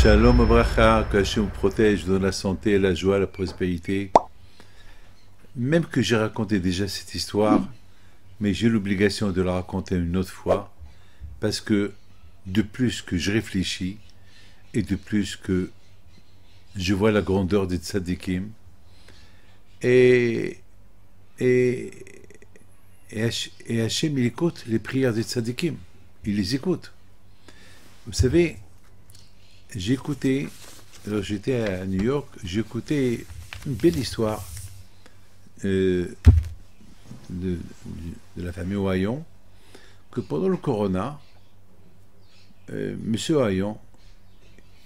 Shalom Abracha, que Hachem vous protège, vous donne la santé, la joie, la prospérité. Même que j'ai raconté déjà cette histoire, mais j'ai l'obligation de la raconter une autre fois, parce que de plus que je réfléchis, et de plus que je vois la grandeur des tzadikim, et Hachem, il écoute les prières des tzadikim, il les écoute. Vous savez, j'ai écouté, alors j'étais à New York, j'ai écouté une belle histoire de la famille Ohayon, que pendant le Corona, Monsieur Ohayon,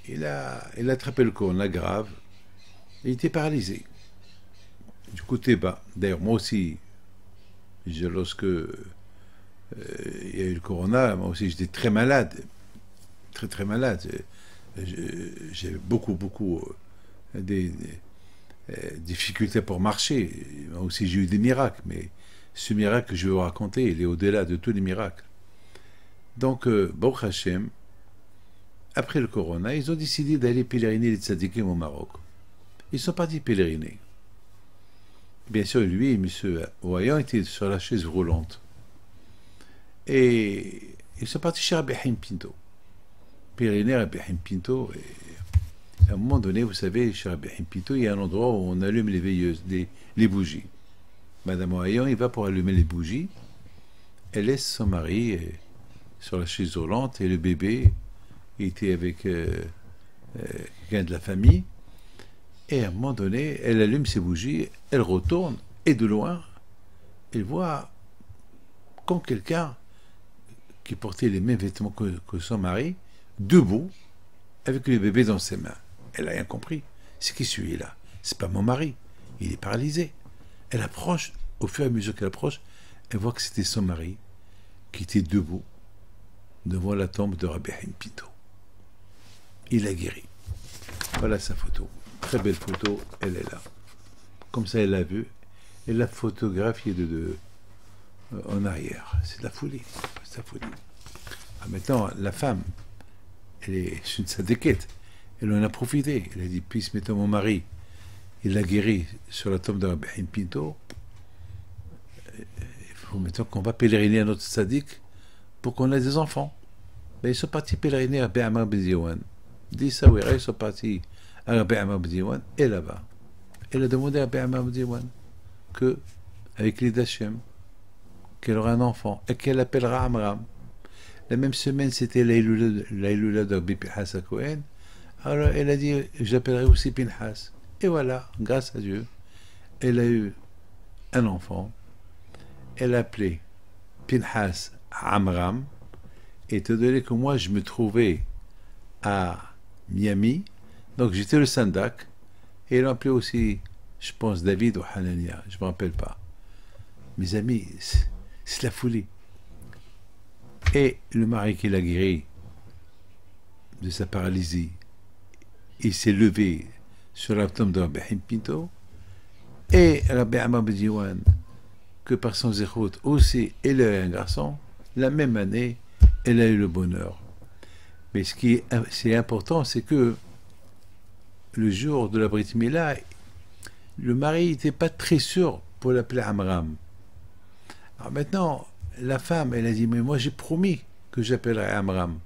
il a attrapé le Corona grave, il était paralysé du côté bas. D'ailleurs, moi aussi, lorsque il y a eu le Corona, moi aussi j'étais très malade, très malade. J'ai beaucoup des difficultés pour marcher. Moi aussi j'ai eu des miracles, mais ce miracle que je vais vous raconter, il est au-delà de tous les miracles. Donc, Baruch Hashem, après le Corona, ils ont décidé d'aller pèleriner les tzadikim au Maroc. Ils sont partis pèleriner. Bien sûr, lui, M. Ohayon, était sur la chaise roulante. Et ils sont partis chez Rabbi Haim Pinto. Pèleriner à Rabbi Haim Pinto. Et à un moment donné, vous savez, chez Rabbi Haim Pinto, il y a un endroit où on allume les veilleuses, les bougies. Madame Ohayon, il va pour allumer les bougies. Elle laisse son mari sur la chaise roulante et le bébé était avec quelqu'un de la famille. Et à un moment donné, elle allume ses bougies, elle retourne, et de loin, elle voit comme quelqu'un qui portait les mêmes vêtements que son mari, debout, avec le bébé dans ses mains. Elle n'a rien compris. C'est qui celui-là? C'est pas mon mari. Il est paralysé. Elle approche, au fur et à mesure qu'elle approche, elle voit que c'était son mari qui était debout devant la tombe de Rabbi Haim Pinto. Il a guéri. Voilà sa photo. Très belle photo, elle est là. Comme ça, elle l'a vue. Elle l'a photographiée en arrière. C'est de la folie. C'est de la folie. Ah, maintenant, la femme, elle est une tzadékette. Elle en a profité. Elle a dit, puisse mettre mon mari, il l'a guéri sur la tombe de Rabbi Haim Pinto. Il faut maintenant qu'on va pèleriner à notre tzaddik pour qu'on ait des enfants. Mais ils sont partis pèleriner à Rabbi Amar ben Ziwan. Dis ça, oui, ils sont partis à Rabbi Amar ben Ziwan, et là-bas. Elle a demandé à Rabbi Amar ben Ziwan que, avec l'idée d'Hachem, qu'elle aura un enfant et qu'elle appellera Amram. La même semaine, c'était l'Aïloula de Rabbi Pinhas HaKohen. Alors elle a dit, j'appellerai aussi Pinhas. Et voilà, grâce à Dieu, elle a eu un enfant. Elle a appelé Pinhas Amram. Et étant donné que moi, je me trouvais à Miami, donc j'étais le Sandak, et elle a appelé aussi, je pense, David ou Hanania, je ne me rappelle pas. Mes amis, c'est la folie. Et le mari qui l'a guéri de sa paralysie, il s'est levé sur la tombe de Rabbi Haim Pinto, et Rabbi Amar ben Ziwan, que par son zéchout aussi, elle a eu un garçon, la même année, elle a eu le bonheur. Mais ce qui est important, c'est que le jour de la Brit Mila, le mari n'était pas très sûr pour l'appeler Amram. Alors maintenant, la femme, elle a dit, mais moi j'ai promis que j'appellerai Amram.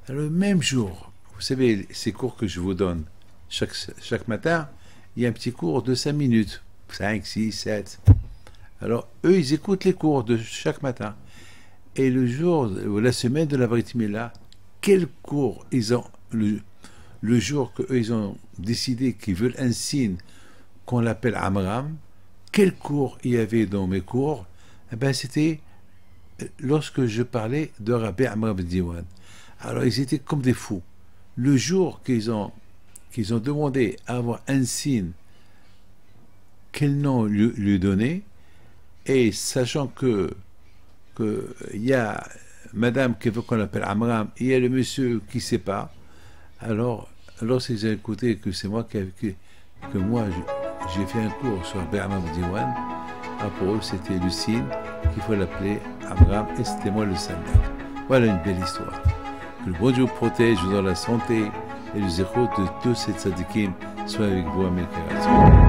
Alors le même jour, vous savez, ces cours que je vous donne, chaque matin, il y a un petit cours de 5 minutes, 5, 6, 7. Alors eux, ils écoutent les cours de chaque matin. Et le jour, ou la semaine de la Brit Mila, quel cours ils ont, le jour qu'eux ils ont décidé qu'ils veulent un signe qu'on l'appelle Amram, quel cours il y avait dans mes cours? Eh ben, c'était lorsque je parlais de Rabbi Amar ben Ziwan. Alors ils étaient comme des fous. Le jour qu'ils ont demandé à avoir un signe, quel nom lui donner, et sachant que il y a madame qui veut qu'on l'appelle Amram, et il y a le monsieur qui ne sait pas, alors lorsqu'ils ont écouté que c'est moi que moi j'ai fait un cours sur Rabbi Amar ben Ziwan, pour eux c'était le signe qu'il faut l'appeler Amram, et c'était moi le Sandak. Voilà une belle histoire. Que le bon Dieu vous protège, vous donne la santé, et le zéro de tous ces tzadikim soit avec vous, Amen.